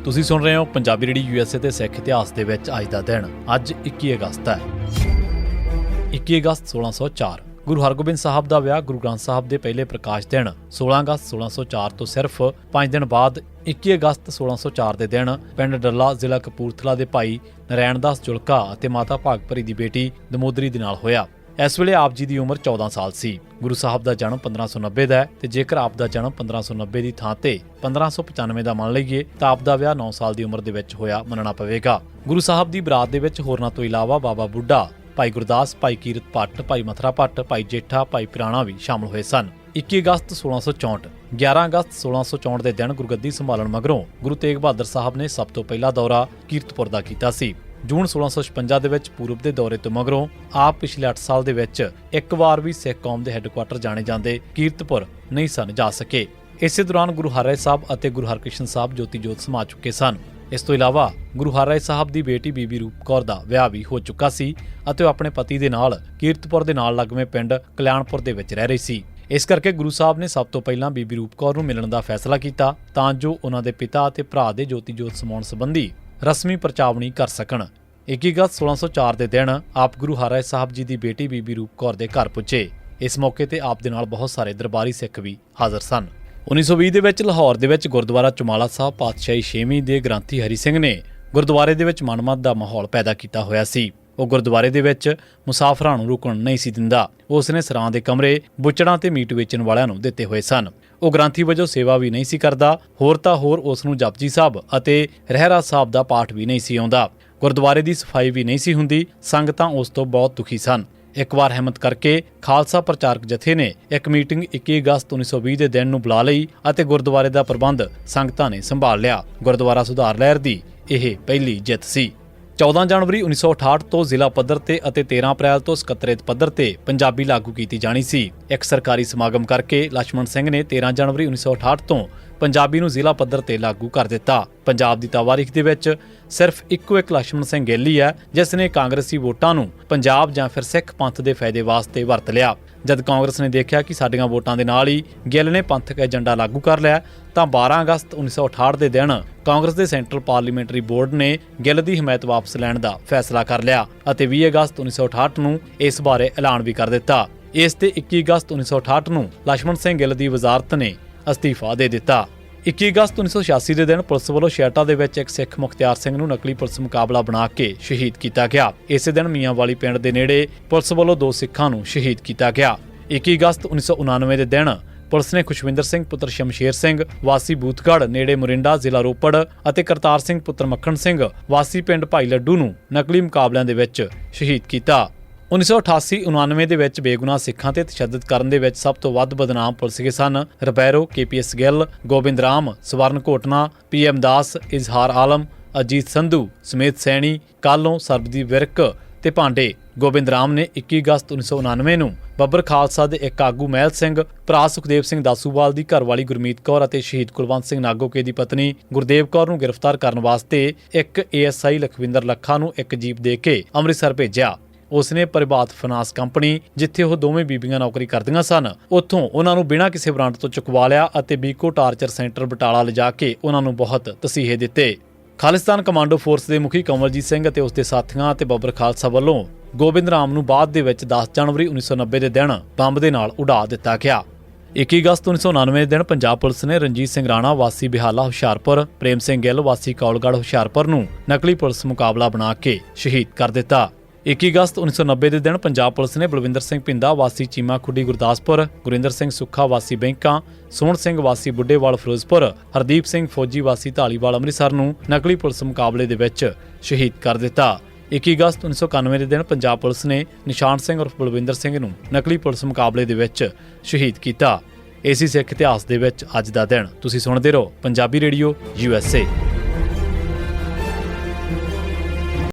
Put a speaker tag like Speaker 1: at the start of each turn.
Speaker 1: ਤੁਸੀਂ ਸੁਣ ਰਹੇ ਹੋ ਪੰਜਾਬੀ ਰੇਡੀਓ USA ਤੇ ਸਿੱਖ ਇਤਿਹਾਸ ਦੇ ਵਿੱਚ ਅੱਜ ਦਾ ਦਿਨ। ਅੱਜ 21 ਅਗਸਤ ਹੈ। 21 ਅਗਸਤ 1604 ਗੁਰੂ ਹਰਗੋਬਿੰਦ ਸਾਹਿਬ ਦਾ ਵਿਆਹ ਗੁਰੂ ਗ੍ਰੰਥ ਸਾਹਿਬ ਦੇ ਪਹਿਲੇ ਪ੍ਰਕਾਸ਼ ਦਿਨ 16 ਅਗਸਤ 1604 ਤੋਂ ਸਿਰਫ 5 ਦਿਨ ਬਾਅਦ 21 ਅਗਸਤ 1604 ਦੇ ਦਿਨ ਪਿੰਡ ਡੱਲਾ ਜ਼ਿਲ੍ਹਾ ਕਪੂਰਥਲਾ ਦੇ ਭਾਈ ਨਰੈਣ ਦਾਸ ਜੁਲਕਾ ਅਤੇ ਮਾਤਾ ਭਾਗਭਰੀ ਦੀ ਬੇਟੀ ਦਮੋਦਰੀ ਦੇ ਨਾਲ ਹੋਇਆ। ਇਸ ਵੇਲੇ ਆਪ ਜੀ ਦੀ ਉਮਰ 14 ਸਾਲ ਸੀ। ਗੁਰੂ ਸਾਹਿਬ ਦਾ ਜਨਮ 1590 ਦਾ ਹੈ ਤੇ ਜੇਕਰ ਆਪ ਦਾ ਜਨਮ 1590 ਦੀ ਥਾਂ ਤੇ 1595 ਦਾ ਮੰਨ ਲਈਏ ਤਾਂ ਆਪ ਦਾ ਵਿਆਹ 9 ਸਾਲ ਦੀ ਉਮਰ ਦੇ ਵਿੱਚ ਹੋਇਆ ਮੰਨਣਾ ਪਵੇਗਾ। ਗੁਰੂ ਸਾਹਿਬ ਦੀ ਬਰਾਤ ਦੇ ਵਿੱਚ ਹੋਰਨਾਂ ਤੋਂ ਇਲਾਵਾ ਬਾਬਾ ਬੁੱਢਾ, ਭਾਈ ਗੁਰਦਾਸ, ਭਾਈ ਕੀਰਤ ਭੱਟ, ਭਾਈ ਮਥਰਾ ਭੱਟ, ਭਾਈ ਜੇਠਾ, ਭਾਈ ਪਿਰਾਣਾ ਵੀ ਸ਼ਾਮਲ ਹੋਏ ਸਨ। 21 ਅਗਸਤ 1664 11 ਅਗਸਤ 1664 ਦੇ ਦਿਨ ਗੁਰਗੱਦੀ ਸੰਭਾਲਣ ਮਗਰੋਂ ਗੁਰੂ ਤੇਗ ਬਹਾਦਰ ਸਾਹਿਬ ਨੇ ਸਭ ਤੋਂ ਪਹਿਲਾ ਦੌਰਾ ਕੀਰਤਪੁਰ ਦਾ ਕੀਤਾ ਸੀ। ਜੂਨ 1656 ਦੇ ਵਿੱਚ ਪੂਰਬ ਦੇ ਦੌਰੇ ਤੋਂ ਮਗਰੋਂ ਆਪ ਪਿਛਲੇ 8 ਸਾਲ ਦੇ ਵਿੱਚ ਇੱਕ ਵਾਰ ਵੀ ਸਿੱਖ ਕੌਮ ਦੇ ਹੈੱਡਕੁਆਟਰ ਜਾਣੇ ਜਾਂਦੇ ਕੀਰਤਪੁਰ ਨਹੀਂ ਸਨ ਜਾ ਸਕੇ। ਇਸੇ ਦੌਰਾਨ ਗੁਰੂ ਹਰਿਰਾਏ ਸਾਹਿਬ ਅਤੇ ਗੁਰੂ ਹਰਕ੍ਰਿਸ਼ਨ ਸਾਹਿਬ ਜੋਤੀ ਜੋਤ ਸਮਾ ਚੁੱਕੇ ਸਨ। ਇਸ ਤੋਂ ਇਲਾਵਾ ਗੁਰੂ ਹਰਿਰਾਏ ਸਾਹਿਬ ਦੀ ਬੇਟੀ ਬੀਬੀ ਰੂਪ ਕੌਰ ਦਾ ਵਿਆਹ ਵੀ ਹੋ ਚੁੱਕਾ ਸੀ ਅਤੇ ਉਹ ਆਪਣੇ ਪਤੀ ਦੇ ਨਾਲ ਕੀਰਤਪੁਰ ਦੇ ਨਾਲ ਲੱਗਵੇਂ ਪਿੰਡ ਕਲਿਆਣਪੁਰ ਦੇ ਵਿੱਚ ਰਹਿ ਰਹੀ ਸੀ। ਇਸ ਕਰਕੇ ਗੁਰੂ ਸਾਹਿਬ ਨੇ ਸਭ ਤੋਂ ਪਹਿਲਾਂ ਬੀਬੀ ਰੂਪ ਕੌਰ ਨੂੰ ਮਿਲਣ ਦਾ ਫੈਸਲਾ ਕੀਤਾ ਤਾਂ ਜੋ ਉਹਨਾਂ ਦੇ ਪਿਤਾ ਅਤੇ ਭਰਾ ਦੇ ਜੋਤੀ ਜੋਤ ਸਮਾਉਣ ਸੰਬੰਧੀ ਰਸਮੀ ਪ੍ਰਚਾਵਣੀ ਕਰ ਸਕਣ। 21 ਅਗਸਤ 1604 ਦੇ ਦਿਨ ਆਪ ਗੁਰੂ ਹਰਿਰਾਏ ਸਾਹਿਬ ਜੀ ਦੀ ਬੇਟੀ ਬੀਬੀ ਰੂਪ ਕੌਰ ਦੇ ਘਰ ਪੁੱਜੇ। ਇਸ ਮੌਕੇ ਤੇ ਆਪ ਦੇ ਨਾਲ ਬਹੁਤ ਸਾਰੇ ਦਰਬਾਰੀ ਸਿੱਖ ਵੀ ਹਾਜ਼ਰ ਸਨ। 1920 ਦੇ ਵਿੱਚ ਲਾਹੌਰ ਦੇ ਵਿੱਚ ਗੁਰਦੁਆਰਾ ਚੁਮਾਲਾ ਸਾਹਿਬ ਪਾਤਸ਼ਾਹੀ 6ਵੀਂ ਦੇ ਗ੍ਰੰਥੀ ਹਰੀ ਸਿੰਘ ਨੇ ਗੁਰਦੁਆਰੇ ਦੇ ਵਿੱਚ ਮਨਮਤ ਦਾ ਮਾਹੌਲ ਪੈਦਾ ਕੀਤਾ ਹੋਇਆ ਸੀ। ਉਹ ਗੁਰਦੁਆਰੇ ਦੇ ਵਿੱਚ ਮੁਸਾਫਰਾਂ ਨੂੰ ਰੁਕਣ ਨਹੀਂ ਸੀ ਦਿੰਦਾ। ਉਸ ਨੇ ਸਰਾਂ ਦੇ ਕਮਰੇ ਬੁੱਚੜਾਂ ਤੇ ਮੀਟ ਵੇਚਣ ਵਾਲਿਆਂ ਨੂੰ ਦਿੱਤੇ ਹੋਏ ਸਨ। ਉਹ ਗ੍ਰੰਥੀ ਵਜੋਂ ਸੇਵਾ ਵੀ ਨਹੀਂ ਸੀ ਕਰਦਾ। ਹੋਰ ਤਾਂ ਹੋਰ ਉਸ ਨੂੰ ਜਪਜੀ ਸਾਹਿਬ ਅਤੇ ਰਹਿਰਾਸ ਸਾਹਿਬ ਦਾ ਪਾਠ ਵੀ ਨਹੀਂ ਸੀ ਆਉਂਦਾ। ਗੁਰਦੁਆਰੇ ਦੀ ਸਫਾਈ ਵੀ ਨਹੀਂ ਸੀ ਹੁੰਦੀ। ਸੰਗਤਾਂ ਉਸ ਤੋਂ ਬਹੁਤ ਦੁਖੀ ਸਨ। ਇੱਕ ਵਾਰ ਹਿੰਮਤ ਕਰਕੇ ਖਾਲਸਾ ਪ੍ਰਚਾਰਕ ਜਥੇ ਨੇ ਇੱਕ ਮੀਟਿੰਗ 21 ਅਗਸਤ 1920 ਦੇ ਦਿਨ ਨੂੰ ਬੁਲਾ ਲਈ ਅਤੇ ਗੁਰਦੁਆਰੇ ਦਾ ਪ੍ਰਬੰਧ ਸੰਗਤਾਂ ਨੇ ਸੰਭਾਲ ਲਿਆ। ਗੁਰਦੁਆਰਾ ਸੁਧਾਰ ਲਹਿਰ ਦੀ ਇਹ ਪਹਿਲੀ ਜਿੱਤ ਸੀ। 14 ਜਨਵਰੀ 1968 ਤੋਂ ਜ਼ਿਲ੍ਹਾ ਪੱਧਰ ਤੇ ਅਤੇ 13 ਅਪ੍ਰੈਲ ਤੋਂ ਸਕੱਤਰੇਤ ਪੱਧਰ ਤੇ ਪੰਜਾਬੀ ਲਾਗੂ ਕੀਤੀ ਜਾਣੀ ਸੀ। ਇੱਕ ਸਰਕਾਰੀ ਸਮਾਗਮ ਕਰਕੇ ਲਛਮਣ ਸਿੰਘ ਨੇ 13 ਜਨਵਰੀ 1968 ਤੋਂ ਪੰਜਾਬੀ ਨੂੰ ਜ਼ਿਲ੍ਹਾ ਪੱਧਰ ਤੇ ਲਾਗੂ ਕਰ ਦਿੱਤਾ। ਪੰਜਾਬ ਦੀ ਤਾਰੀਖ ਦੇ ਵਿੱਚ ਸਿਰਫ ਇੱਕੋ ਇੱਕ ਲਛਮਣ ਸਿੰਘ ਗਿੱਲ ਹੀ ਹੈ ਜਿਸ ਨੇ ਕਾਂਗਰਸੀ ਵੋਟਾਂ ਨੂੰ ਪੰਜਾਬ ਜਾਂ ਫਿਰ ਸਿੱਖ ਪੰਥ ਦੇ ਫਾਇਦੇ ਵਾਸਤੇ ਵਰਤ ਲਿਆ। ਜਦ ਕਾਂਗਰਸ ਨੇ ਦੇਖਿਆ ਕਿ ਸਾਡੀਆਂ ਵੋਟਾਂ ਦੇ ਨਾਲ ਹੀ ਗਿੱਲ ਨੇ ਪੰਥਕ ਏਜੰਡਾ ਲਾਗੂ ਕਰ ਲਿਆ ਤਾਂ 12 ਅਗਸਤ 1968 ਦੇ ਦਿਨ ਕਾਂਗਰਸ ਦੇ ਸੈਂਟਰਲ ਪਾਰਲੀਮੈਂਟਰੀ ਬੋਰਡ ਨੇ ਗਿੱਲ ਦੀ ਹਮਾਇਤ ਵਾਪਸ ਲੈਣ ਦਾ ਫੈਸਲਾ ਕਰ ਲਿਆ ਅਤੇ 20 ਅਗਸਤ 1968 ਨੂੰ ਇਸ ਬਾਰੇ ਐਲਾਨ ਵੀ ਕਰ ਦਿੱਤਾ। ਇਸ ਤੇ 21 ਅਗਸਤ 1968 ਨੂੰ ਲਛਮਣ ਸਿੰਘ ਗਿੱਲ ਦੀ ਵਜ਼ਾਰਤ ਨੇ ਅਸਤੀਫਾ ਦੇ ਦਿੱਤਾ। 21 ਅਗਸਤ 1986 ਦੇ ਦਿਨ ਪੁਲਿਸ ਵੱਲੋਂ ਛੇਹਰਟਾ ਦੇ ਵਿੱਚ ਇੱਕ ਸਿੱਖ ਮੁਖਤਿਆਰ ਸਿੰਘ ਨੂੰ ਨਕਲੀ ਪੁਲਿਸ ਮੁਕਾਬਲਾ ਬਣਾ ਕੇ ਸ਼ਹੀਦ ਕੀਤਾ ਗਿਆ। ਇਸੇ ਦਿਨ ਮੀਆਂਵਾਲੀ ਪਿੰਡ ਦੇ ਨੇੜੇ ਪੁਲਿਸ ਵੱਲੋਂ 2 ਸਿੱਖਾਂ ਨੂੰ ਸ਼ਹੀਦ ਕੀਤਾ ਗਿਆ। 21 ਅਗਸਤ 1999 ਦੇ ਦਿਨ ਪੁਲਿਸ ਨੇ ਖੁਸ਼ਵਿੰਦਰ ਸਿੰਘ ਪੁੱਤਰ ਸ਼ਮਸ਼ੇਰ ਸਿੰਘ ਵਾਸੀ ਬੂਥਗੜ੍ਹ ਨੇੜੇ ਮੁਰਿੰਡਾ ਜ਼ਿਲ੍ਹਾ ਰੋਪੜ ਅਤੇ ਕਰਤਾਰ ਸਿੰਘ ਪੁੱਤਰ ਮੱਖਣ ਸਿੰਘ ਵਾਸੀ ਪਿੰਡ ਭਾਈ ਲੱਡੂ ਨੂੰ ਨਕਲੀ ਮੁਕਾਬਲਿਆਂ ਦੇ ਵਿੱਚ ਸ਼ਹੀਦ ਕੀਤਾ। 1988-99 ਦੇ ਵਿੱਚ ਬੇਗੁਨਾਹ ਸਿੱਖਾਂ ਤੇ ਤਸ਼ੱਦਦ ਕਰਨ ਦੇ ਵਿੱਚ ਸਭ ਤੋਂ ਵੱਧ ਬਦਨਾਮ ਪੁਲਿਸਗੇ ਸਨ ਰਬੈਰੋ, KPS ਗਿੱਲ, ਗੋਬਿੰਦ ਰਾਮ, ਸਵਰਨ ਘੋਟਨਾ, PM ਦਾਸ, ਇਜ਼ਹਾਰ ਆਲਮ, ਅਜੀਤ ਸੰਧੂ, ਸਮੇਤ ਸੈਣੀ, ਕਾਲੋਂ, ਸਰਬਦੀਪ ਵਿਰਕ ਤੇ ਭਾਂਡੇ। ਗੋਬਿੰਦ ਰਾਮ ਨੇ 21 ਅਗਸਤ 1999 ਨੂੰ ਬੱਬਰ ਖਾਲਸਾ ਦੇ ਇੱਕ ਆਗੂ ਮਹਿਲ ਸਿੰਘ, ਭਰਾ ਸੁਖਦੇਵ ਸਿੰਘ ਦਾਸੂਵਾਲ ਦੀ ਘਰਵਾਲੀ ਗੁਰਮੀਤ ਕੌਰ ਅਤੇ ਸ਼ਹੀਦ ਕੁਲਵੰਤ ਸਿੰਘ ਨਾਗੋਕੇ ਦੀ ਪਤਨੀ ਗੁਰਦੇਵ ਕੌਰ ਨੂੰ ਗ੍ਰਿਫਤਾਰ ਕਰਨ ਵਾਸਤੇ ਇੱਕ ASI ਲਖਵਿੰਦਰ ਲੱਖਾ ਨੂੰ ਇੱਕ ਜੀਪ ਦੇ ਕੇ ਅੰਮ੍ਰਿਤਸਰ ਭੇਜਿਆ। ਉਸ ਨੇ ਪ੍ਰਭਾਤ ਫਾਈਨਾਂਸ ਕੰਪਨੀ ਜਿੱਥੇ ਉਹ ਦੋਵੇਂ ਬੀਬੀਆਂ ਨੌਕਰੀ ਕਰਦੀਆਂ ਸਨ ਉੱਥੋਂ ਉਹਨਾਂ ਨੂੰ ਬਿਨਾਂ ਕਿਸੇ ਵਾਰੰਟ ਤੋਂ ਚੁਕਵਾ ਲਿਆ ਅਤੇ ਬੀਕੋ ਟਾਰਚਰ ਸੈਂਟਰ ਬਟਾਲਾ ਲਿਜਾ ਕੇ ਉਹਨਾਂ ਨੂੰ ਬਹੁਤ ਤਸੀਹੇ ਦਿੱਤੇ। ਖਾਲਿਸਤਾਨ ਕਮਾਂਡੋ ਫੋਰਸ ਦੇ ਮੁਖੀ ਕੰਵਲਜੀਤ ਸਿੰਘ ਅਤੇ ਉਸ ਦੇ ਸਾਥੀਆਂ ਅਤੇ ਬੱਬਰ ਖਾਲਸਾ ਵੱਲੋਂ ਗੋਬਿੰਦ ਰਾਮ ਨੂੰ ਬਾਅਦ ਦੇ ਵਿੱਚ 10 ਜਨਵਰੀ 1990 ਦੇ ਦਿਨ ਬੰਬ ਦੇ ਨਾਲ ਉਡਾ ਦਿੱਤਾ ਗਿਆ। 21 ਅਗਸਤ 1999 ਦੇ ਦਿਨ ਪੰਜਾਬ ਪੁਲਿਸ ਨੇ ਰਣਜੀਤ ਸਿੰਘ ਰਾਣਾ ਵਾਸੀ ਬਿਹਾਲਾ ਹੁਸ਼ਿਆਰਪੁਰ, ਪ੍ਰੇਮ ਸਿੰਘ ਗਿੱਲ ਵਾਸੀ ਕੌਲਗੜ੍ਹ ਹੁਸ਼ਿਆਰਪੁਰ ਨੂੰ ਨਕਲੀ ਪੁਲਿਸ ਮੁਕਾਬਲਾ ਬਣਾ ਕੇ ਸ਼ਹੀਦ ਕਰ ਦਿੱਤਾ। 21 ਅਗਸਤ 1990 ਦੇ ਦਿਨ ਪੰਜਾਬ ਪੁਲਿਸ ਨੇ ਬਲਵਿੰਦਰ ਸਿੰਘ ਪਿੰਦਾ ਵਾਸੀ ਚੀਮਾ ਖੁੱਡੀ ਗੁਰਦਾਸਪੁਰ, ਗੁਰਿੰਦਰ ਸਿੰਘ ਸੁੱਖਾ ਵਾਸੀ ਬੈਂਕਾਂ, ਸੋਹਣ ਸਿੰਘ ਵਾਸੀ ਬੁੱਢੇਵਾਲ ਫਿਰੋਜ਼ਪੁਰ, ਹਰਦੀਪ ਸਿੰਘ ਫੌਜੀ ਵਾਸੀ ਢਾਲੀਵਾਲ ਅੰਮ੍ਰਿਤਸਰ ਨੂੰ ਨਕਲੀ ਪੁਲਿਸ ਮੁਕਾਬਲੇ ਦੇ ਵਿੱਚ ਸ਼ਹੀਦ ਕਰ ਦਿੱਤਾ। 21 ਅਗਸਤ 1991 ਦੇ ਦਿਨ ਪੰਜਾਬ ਪੁਲਿਸ ਨੇ ਨਿਸ਼ਾਨ ਸਿੰਘ ਉਰਫ ਬਲਵਿੰਦਰ ਸਿੰਘ ਨੂੰ ਨਕਲੀ ਪੁਲਿਸ ਮੁਕਾਬਲੇ ਦੇ ਵਿੱਚ ਸ਼ਹੀਦ ਕੀਤਾ। ਇਸੇ ਸਿੱਖ ਇਤਿਹਾਸ ਦੇ ਵਿੱਚ ਅੱਜ ਦਾ ਦਿਨ। ਤੁਸੀਂ ਸੁਣਦੇ ਰਹੋ ਪੰਜਾਬੀ ਰੇਡੀਓ USA।